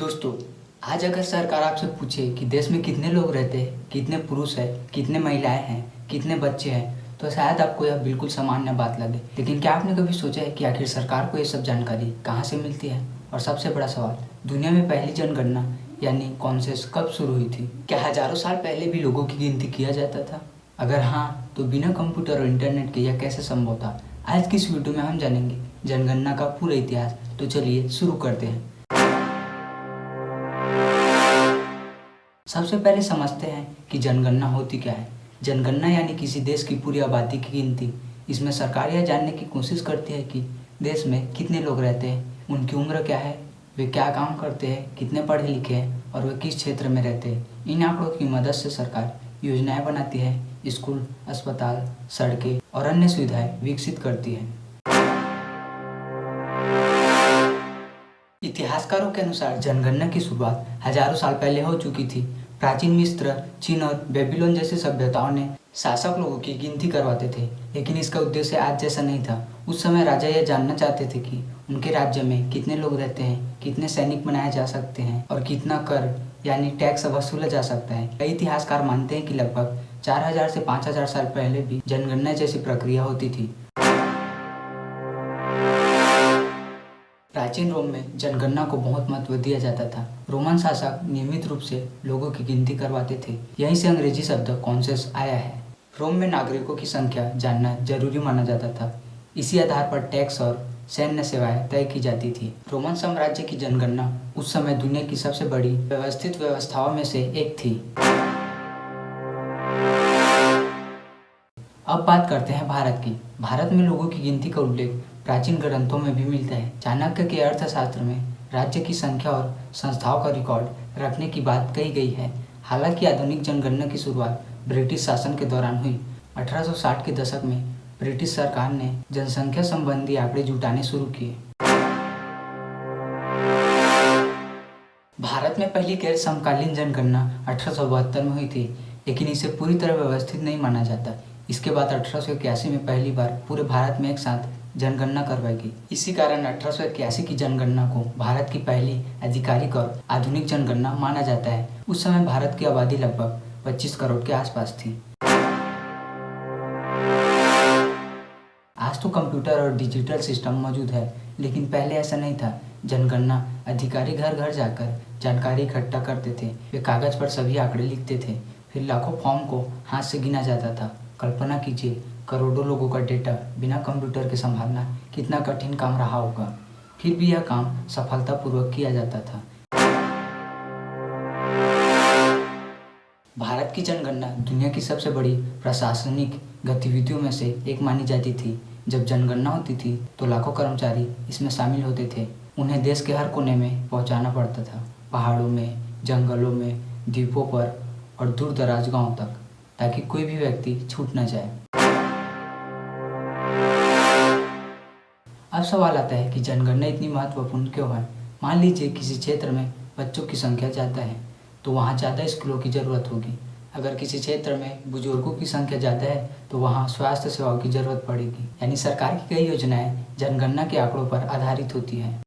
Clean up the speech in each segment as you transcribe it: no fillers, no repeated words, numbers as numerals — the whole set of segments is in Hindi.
दोस्तों, आज अगर सरकार आपसे पूछे कि देश में कितने लोग रहते हैं, कितने पुरुष हैं, कितने महिलाएं हैं, कितने बच्चे हैं, तो शायद आपको यह बिल्कुल सामान्य बात लगे। लेकिन क्या आपने कभी सोचा है कि आखिर सरकार को ये सब जानकारी कहाँ से मिलती है? और सबसे बड़ा सवाल, दुनिया में पहली जनगणना यानी कॉन्सेस कब शुरू हुई थी? क्या हजारों साल पहले भी लोगों की गिनती किया जाता था? अगर हाँ, तो बिना कंप्यूटर और इंटरनेट के यह कैसे संभव था? आज की इस वीडियो में हम जानेंगे जनगणना का पूरा इतिहास। तो चलिए शुरू करते हैं। सबसे पहले समझते हैं कि जनगणना होती क्या है। जनगणना यानी किसी देश की पूरी आबादी की गिनती। इसमें सरकार यह जानने की कोशिश करती है कि देश में कितने लोग रहते हैं, उनकी उम्र क्या है, वे क्या काम करते हैं, कितने पढ़े लिखे हैं और वे किस क्षेत्र में रहते हैं। इन आंकड़ों की मदद से सरकार योजनाएं बनाती है, स्कूल, अस्पताल, सड़कें और अन्य सुविधाएं विकसित करती है। इतिहासकारों के अनुसार जनगणना की शुरुआत हजारों साल पहले हो चुकी थी। प्राचीन मिस्र, चीन और बेबीलोन जैसी सभ्यताओं ने शासक लोगों की गिनती करवाते थे, लेकिन इसका उद्देश्य आज जैसा नहीं था। उस समय राजा यह जानना चाहते थे कि उनके राज्य में कितने लोग रहते हैं, कितने सैनिक बनाए जा सकते हैं और कितना कर यानी टैक्स वसूला जा सकता है। कई इतिहासकार मानते हैं कि लगभग 4000 से 5000 साल पहले भी जनगणना जैसी प्रक्रिया होती थी। प्राचीन रोम में जनगणना को बहुत महत्व दिया जाता था। रोमन शासक नियमित रूप से लोगों की गिनती करवाते थे। यहीं से अंग्रेजी शब्द कॉन्सेस आया है। रोम में नागरिकों की संख्या जानना जरूरी माना जाता था। इसी आधार पर टैक्स और सैन्य सेवाएं तय की जाती थी। रोमन साम्राज्य की जनगणना उस समय दुनिया की सबसे बड़ी व्यवस्थित व्यवस्थाओं में से एक थी। अब बात करते हैं भारत की। भारत में लोगों की गिनती का उल्लेख प्राचीन ग्रंथों में भी मिलता है। चाणक्य के अर्थशास्त्र में राज्य की संख्या और संस्थाओं का रिकॉर्ड रखने की बात कही गई है। हालांकि आधुनिक जनगणना की शुरुआत ब्रिटिश शासन के दौरान हुई। 1860 के दशक में ब्रिटिश सरकार ने जनसंख्या संबंधी आंकड़े जुटाने शुरू किए। भारत में पहली गैर समकालीन जनगणना 1872 में हुई थी, लेकिन इसे पूरी तरह व्यवस्थित नहीं माना जाता। इसके बाद 1881 में पहली बार पूरे भारत में एक साथ जनगणना करवाई गई। इसी कारण 1881 की जनगणना को भारत की पहली आधिकारिक और आधुनिक जनगणना माना जाता है। उस समय भारत की आबादी लगभग 25 करोड़ के आसपास थी। आज तो कंप्यूटर और डिजिटल सिस्टम मौजूद है, लेकिन पहले ऐसा नहीं था। जनगणना अधिकारी घर घर जाकर जानकारी इकट्ठा करते थे। वे कागज पर सभी आंकड़े लिखते थे, फिर लाखों फॉर्म को हाथ से गिना जाता था। कल्पना कीजिए, करोड़ों लोगों का डेटा बिना कंप्यूटर के संभालना कितना कठिन काम रहा होगा। फिर भी यह काम सफलतापूर्वक किया जाता था। भारत की जनगणना दुनिया की सबसे बड़ी प्रशासनिक गतिविधियों में से एक मानी जाती थी। जब जनगणना होती थी तो लाखों कर्मचारी इसमें शामिल होते थे। उन्हें देश के हर कोने में पहुंचाना पड़ता था, पहाड़ों में, जंगलों में, द्वीपों पर और दूर दराज गाँव तक, ताकि कोई भी व्यक्ति छूट न जाए। अब सवाल आता है कि जनगणना इतनी महत्वपूर्ण क्यों है। मान लीजिए किसी क्षेत्र में बच्चों की संख्या ज़्यादा है तो वहाँ ज़्यादा स्कूलों की ज़रूरत होगी। अगर किसी क्षेत्र में बुजुर्गों की संख्या ज़्यादा है तो वहाँ स्वास्थ्य सेवाओं की ज़रूरत पड़ेगी। यानी सरकार की कई योजनाएं जनगणना के आंकड़ों पर आधारित होती हैं।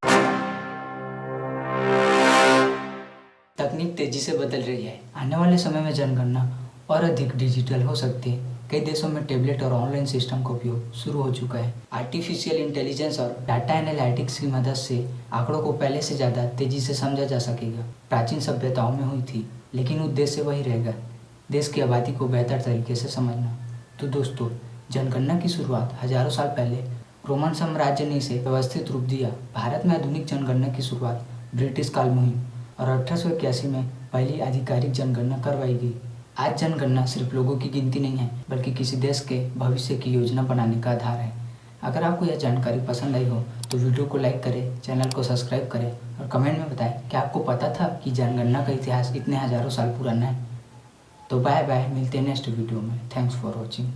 तकनीक तेजी से बदल रही है। आने वाले समय में जनगणना और अधिक डिजिटल हो सकती है। कई देशों में टैबलेट और ऑनलाइन सिस्टम का उपयोग शुरू हो चुका है। आर्टिफिशियल इंटेलिजेंस और डाटा एनालिटिक्स की मदद से आंकड़ों को पहले से ज़्यादा तेजी से समझा जा सकेगा। प्राचीन सभ्यताओं में हुई थी, लेकिन उद्देश्य वही रहेगा, देश की आबादी को बेहतर तरीके से समझना। तो दोस्तों, जनगणना की शुरुआत हजारों साल पहले रोमन साम्राज्य ने इसे व्यवस्थित रूप दिया। भारत में आधुनिक जनगणना की शुरुआत ब्रिटिश काल में हुई और 1881 में पहली आधिकारिक जनगणना करवाई गई। आज जनगणना सिर्फ लोगों की गिनती नहीं है, बल्कि किसी देश के भविष्य की योजना बनाने का आधार है। अगर आपको यह जानकारी पसंद आई हो तो वीडियो को लाइक करें, चैनल को सब्सक्राइब करें और कमेंट में बताएं कि आपको पता था कि जनगणना का इतिहास इतने हजारों साल पुराना है। तो बाय बाय, मिलते हैं नेक्स्ट वीडियो में। Thanks for watching.